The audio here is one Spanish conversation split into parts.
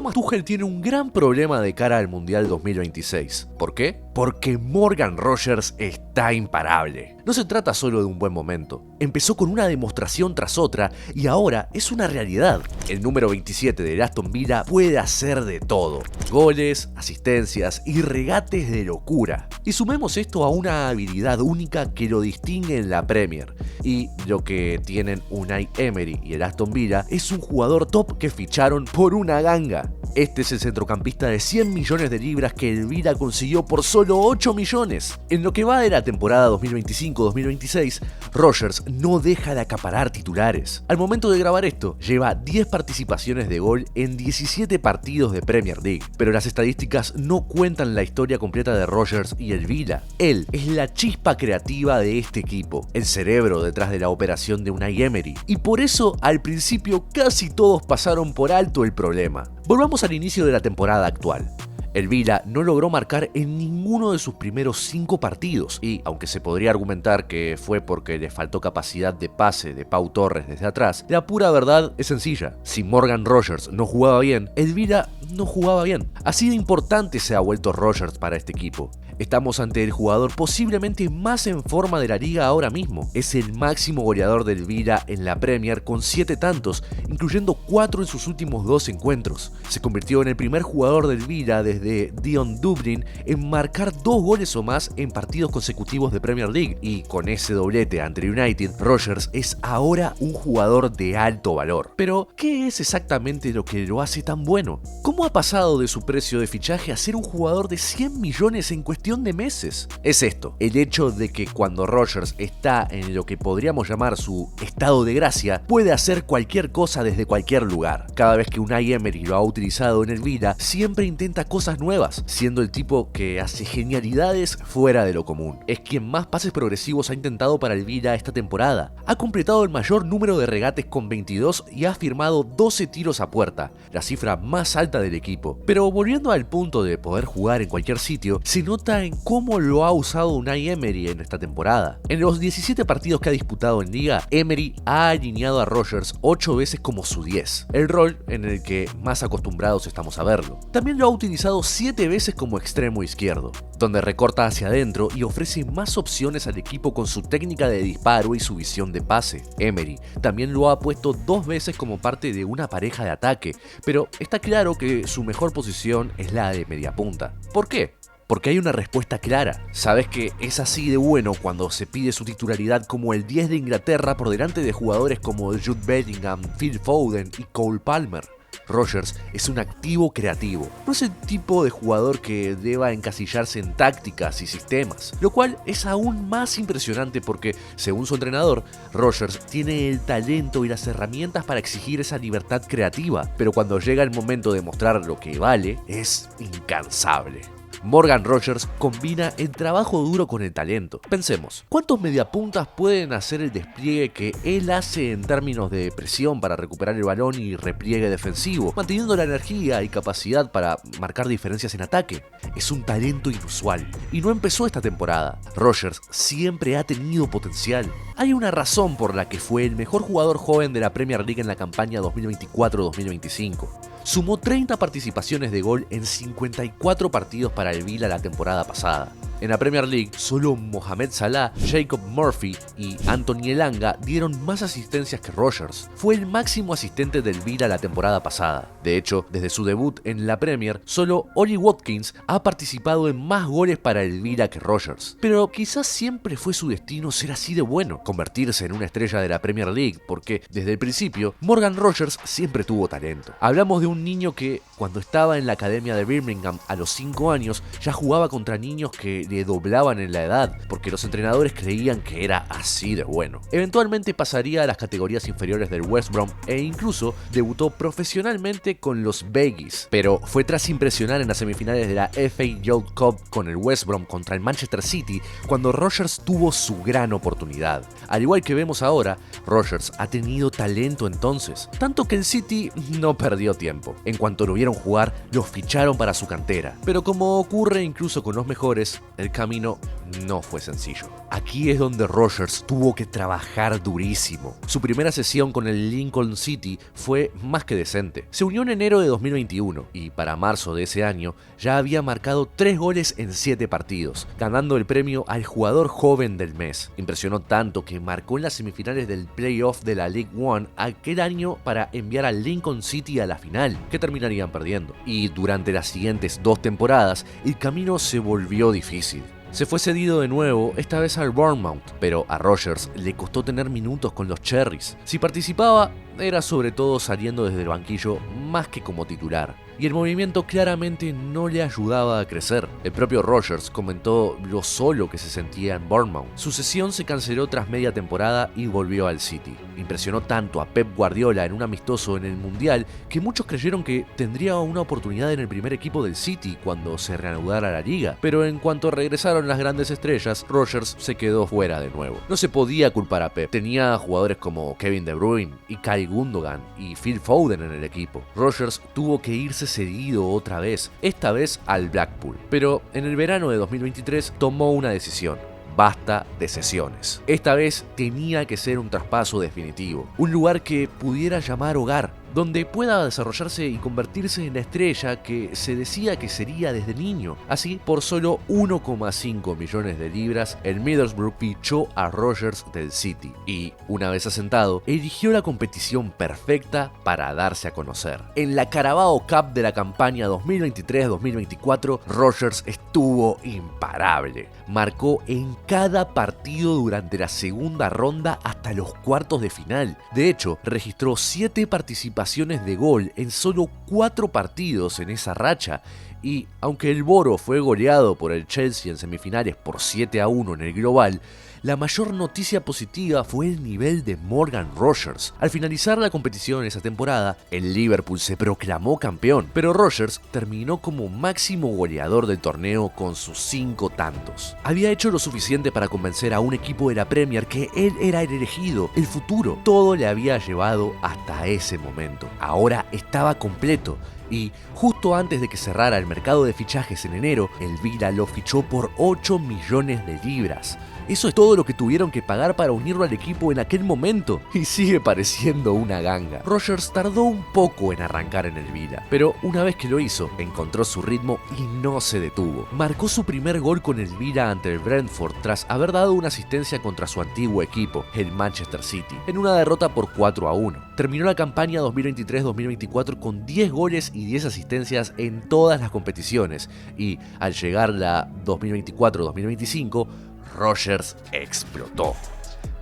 Thomas Tuchel tiene un gran problema de cara al Mundial 2026. ¿Por qué? Porque Morgan Rogers está imparable. No se trata solo de un buen momento. Empezó con una demostración tras otra y ahora es una realidad. El número 27 de Aston Villa puede hacer de todo. Goles, asistencias y regates de locura. Y sumemos esto a una habilidad única que lo distingue en la Premier. Y lo que tienen Unai Emery y el Aston Villa es un jugador top que ficharon por una ganga. Este es el centrocampista de 100 millones de libras que el Villa consiguió por solo 8 millones. En lo que va de la temporada 2025-2026, Rogers no deja de acaparar titulares. Al momento de grabar esto, lleva 10 participaciones de gol en 17 partidos de Premier League. Pero las estadísticas no cuentan la historia completa de Rogers y el Villa. Él es la chispa creativa de este equipo, el cerebro detrás de la operación de Unai Emery. Y por eso, al principio, casi todos pasaron por alto el problema. Volvamos al inicio de la temporada actual. El Villa no logró marcar en ninguno de sus primeros 5 partidos y, aunque se podría argumentar que fue porque le faltó capacidad de pase de Pau Torres desde atrás, la pura verdad es sencilla. Si Morgan Rogers no jugaba bien, el Villa no jugaba bien. Así de importante se ha vuelto Rogers para este equipo. Estamos ante el jugador posiblemente más en forma de la liga ahora mismo. Es el máximo goleador del Villa en la Premier con 7 tantos, incluyendo 4 en sus últimos 2 encuentros. Se convirtió en el primer jugador del Villa desde Dion Dublin en marcar 2 goles o más en partidos consecutivos de Premier League. Y con ese doblete ante el United, Rogers es ahora un jugador de alto valor. Pero, ¿qué es exactamente lo que lo hace tan bueno? ¿Cómo ha pasado de su precio de fichaje a ser un jugador de 100 millones en cuestión de meses? Es esto, el hecho de que cuando Rogers está en lo que podríamos llamar su estado de gracia, puede hacer cualquier cosa desde cualquier lugar. Cada vez que Unai Emery lo ha utilizado en el Villa, siempre intenta cosas nuevas, siendo el tipo que hace genialidades fuera de lo común. Es quien más pases progresivos ha intentado para el Villa esta temporada. Ha completado el mayor número de regates con 22 y ha firmado 12 tiros a puerta, la cifra más alta del equipo. Pero volviendo al punto de poder jugar en cualquier sitio, se nota en cómo lo ha usado Unai Emery en esta temporada. En los 17 partidos que ha disputado en Liga, Emery ha alineado a Rogers 8 veces como su 10, el rol en el que más acostumbrados estamos a verlo. También lo ha utilizado 7 veces como extremo izquierdo, donde recorta hacia adentro y ofrece más opciones al equipo con su técnica de disparo y su visión de pase. Emery también lo ha puesto 2 veces como parte de una pareja de ataque, pero está claro que su mejor posición es la de mediapunta. ¿Por qué? Porque hay una respuesta clara. Sabes que es así de bueno cuando se pide su titularidad como el 10 de Inglaterra por delante de jugadores como Jude Bellingham, Phil Foden y Cole Palmer. Rogers es un activo creativo, no es el tipo de jugador que deba encasillarse en tácticas y sistemas, lo cual es aún más impresionante porque, según su entrenador, Rogers tiene el talento y las herramientas para exigir esa libertad creativa, pero cuando llega el momento de mostrar lo que vale, es incansable. Morgan Rogers combina el trabajo duro con el talento. Pensemos, ¿cuántos mediapuntas pueden hacer el despliegue que él hace en términos de presión para recuperar el balón y repliegue defensivo, manteniendo la energía y capacidad para marcar diferencias en ataque? Es un talento inusual y no empezó esta temporada. Rogers siempre ha tenido potencial. Hay una razón por la que fue el mejor jugador joven de la Premier League en la campaña 2024-2025. Sumó 30 participaciones de gol en 54 partidos para el Villa la temporada pasada. En la Premier League, solo Mohamed Salah, Jacob Murphy y Anthony Elanga dieron más asistencias que Rogers. Fue el máximo asistente del Villa la temporada pasada. De hecho, desde su debut en la Premier, solo Ollie Watkins ha participado en más goles para el Villa que Rogers. Pero quizás siempre fue su destino ser así de bueno, convertirse en una estrella de la Premier League, porque desde el principio, Morgan Rogers siempre tuvo talento. Hablamos de un niño que, cuando estaba en la academia de Birmingham a los 5 años, ya jugaba contra niños que le doblaban en la edad, porque los entrenadores creían que era así de bueno. Eventualmente pasaría a las categorías inferiores del West Brom e incluso debutó profesionalmente con los Baggies, pero fue tras impresionar en las semifinales de la FA Youth Cup con el West Brom contra el Manchester City cuando Rogers tuvo su gran oportunidad. Al igual que vemos ahora, Rogers ha tenido talento entonces, tanto que el City no perdió tiempo. En cuanto lo vieron jugar, lo ficharon para su cantera, pero como ocurre incluso con los mejores, el camino no fue sencillo. Aquí es donde Rodgers tuvo que trabajar durísimo. Su primera sesión con el Lincoln City fue más que decente. Se unió en enero de 2021 y para marzo de ese año ya había marcado 3 goles en 7 partidos, ganando el premio al jugador joven del mes. Impresionó tanto que marcó en las semifinales del playoff de la League One aquel año para enviar al Lincoln City a la final, que terminarían perdiendo. Y durante las siguientes 2 temporadas, el camino se volvió difícil. Se fue cedido de nuevo, esta vez al Bournemouth, pero a Rodgers le costó tener minutos con los Cherries. Si participaba, era sobre todo saliendo desde el banquillo más que como titular. Y el movimiento claramente no le ayudaba a crecer. El propio Rodgers comentó lo solo que se sentía en Bournemouth. Su cesión se canceló tras media temporada y volvió al City. Impresionó tanto a Pep Guardiola en un amistoso en el Mundial que muchos creyeron que tendría una oportunidad en el primer equipo del City cuando se reanudara la liga. Pero en cuanto regresaron las grandes estrellas, Rodgers se quedó fuera de nuevo. No se podía culpar a Pep. Tenía jugadores como Kevin De Bruyne, Ilkay Gundogan y Phil Foden en el equipo. Rodgers tuvo que irse cedido otra vez, esta vez al Blackpool. Pero en el verano de 2023 tomó una decisión. Basta de cesiones. Esta vez tenía que ser un traspaso definitivo, un lugar que pudiera llamar hogar, donde pueda desarrollarse y convertirse en la estrella que se decía que sería desde niño. Así, por solo 1,5 millones de libras, el Middlesbrough fichó a Rodgers del City y, una vez asentado, eligió la competición perfecta para darse a conocer. En la Carabao Cup de la campaña 2023-2024, Rodgers estuvo imparable. Marcó en cada partido durante la segunda ronda hasta los cuartos de final. De hecho, registró 7 participaciones de gol en solo 4 partidos en esa racha. Y aunque el Boro fue goleado por el Chelsea en semifinales por 7-1 en el global, la mayor noticia positiva fue el nivel de Morgan Rodgers. Al finalizar la competición esa temporada, el Liverpool se proclamó campeón, pero Rodgers terminó como máximo goleador del torneo con sus 5 tantos. Había hecho lo suficiente para convencer a un equipo de la Premier que él era el elegido, el futuro. Todo le había llevado hasta ese momento. Ahora estaba completo. Y justo antes de que cerrara el mercado de fichajes en enero, el Villa lo fichó por 8 millones de libras. Eso es todo lo que tuvieron que pagar para unirlo al equipo en aquel momento, y sigue pareciendo una ganga. Rodgers tardó un poco en arrancar en el Villa, pero una vez que lo hizo, encontró su ritmo y no se detuvo. Marcó su primer gol con el Villa ante el Brentford tras haber dado una asistencia contra su antiguo equipo, el Manchester City, en una derrota por 4-1. Terminó la campaña 2023-2024 con 10 goles y 10 asistencias en todas las competiciones, y al llegar la 2024-2025, Rodgers explotó.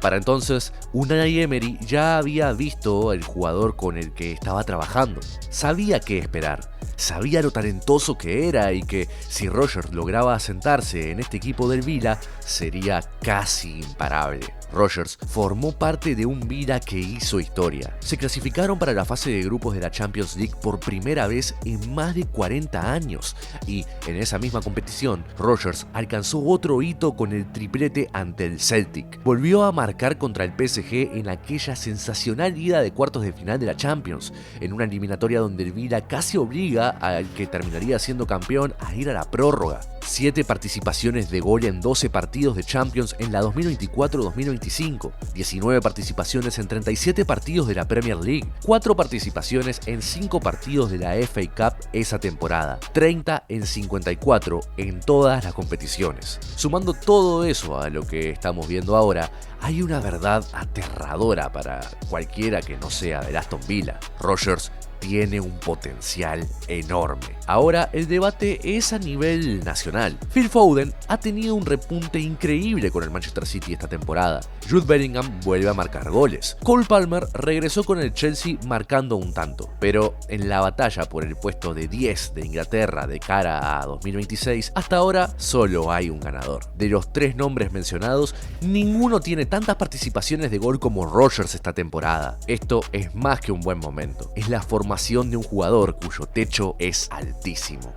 Para entonces, Unai Emery ya había visto el jugador con el que estaba trabajando. Sabía qué esperar, sabía lo talentoso que era y que si Rodgers lograba asentarse en este equipo del Villa, sería casi imparable. Rodgers formó parte de un Villa que hizo historia. Se clasificaron para la fase de grupos de la Champions League por primera vez en más de 40 años y en esa misma competición Rodgers alcanzó otro hito con el triplete ante el Celtic. Volvió a marcar contra el PSG en aquella sensacional ida de cuartos de final de la Champions, en una eliminatoria donde el Villa casi obliga al que terminaría siendo campeón a ir a la prórroga. 7 participaciones de gol en 12 partidos de Champions en la 2024-2025, 19 participaciones en 37 partidos de la Premier League, 4 participaciones en 5 partidos de la FA Cup esa temporada, 30 en 54 en todas las competiciones. Sumando todo eso a lo que estamos viendo ahora, hay una verdad aterradora para cualquiera que no sea del Aston Villa. Rodgers tiene un potencial enorme. Ahora el debate es a nivel nacional. Phil Foden ha tenido un repunte increíble con el Manchester City esta temporada. Jude Bellingham vuelve a marcar goles. Cole Palmer regresó con el Chelsea marcando un tanto, pero en la batalla por el puesto de 10 de Inglaterra de cara a 2026, hasta ahora solo hay un ganador. De los 3 nombres mencionados, ninguno tiene tantas participaciones de gol como Rodgers esta temporada. Esto es más que un buen momento. Es la formación de un jugador cuyo techo es altísimo.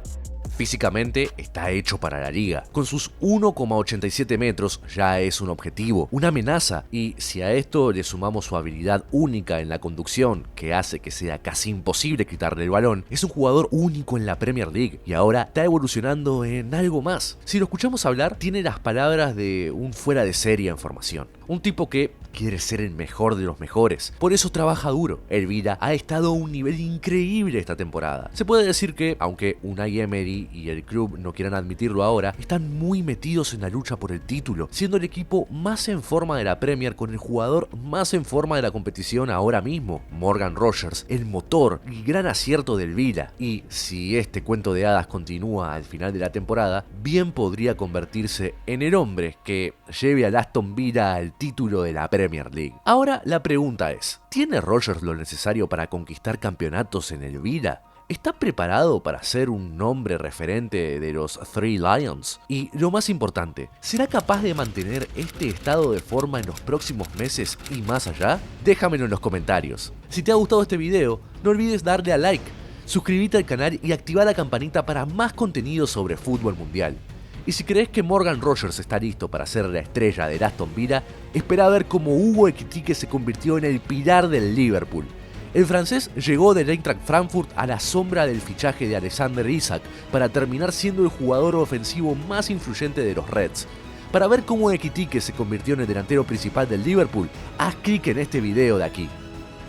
Físicamente está hecho para la liga. Con sus 1,87 metros ya es un objetivo, una amenaza, y si a esto le sumamos su habilidad única en la conducción, que hace que sea casi imposible quitarle el balón, es un jugador único en la Premier League y ahora está evolucionando en algo más. Si lo escuchamos hablar, tiene las palabras de un fuera de serie en formación. Un tipo que quiere ser el mejor de los mejores, por eso trabaja duro. Elvira ha estado a un nivel increíble esta temporada. Se puede decir que, aunque Unai Emery y el club no quieran admitirlo ahora, están muy metidos en la lucha por el título, siendo el equipo más en forma de la Premier con el jugador más en forma de la competición ahora mismo, Morgan Rogers, el motor y gran acierto del Villa. Y si este cuento de hadas continúa al final de la temporada, bien podría convertirse en el hombre que lleve al Aston Villa al título de la Premier League. Ahora la pregunta es, ¿tiene Rogers lo necesario para conquistar campeonatos en el Villa? ¿Está preparado para ser un nombre referente de los Three Lions? Y lo más importante, ¿será capaz de mantener este estado de forma en los próximos meses y más allá? Déjamelo en los comentarios. Si te ha gustado este video, no olvides darle a like, suscríbete al canal y activa la campanita para más contenido sobre fútbol mundial. Y si crees que Morgan Rogers está listo para ser la estrella del Aston Villa, espera a ver cómo Hugo Ekitike se convirtió en el pilar del Liverpool. El francés llegó del Eintracht Frankfurt a la sombra del fichaje de Alexander Isak para terminar siendo el jugador ofensivo más influyente de los Reds. Para ver cómo Ekitike se convirtió en el delantero principal del Liverpool, haz clic en este video de aquí.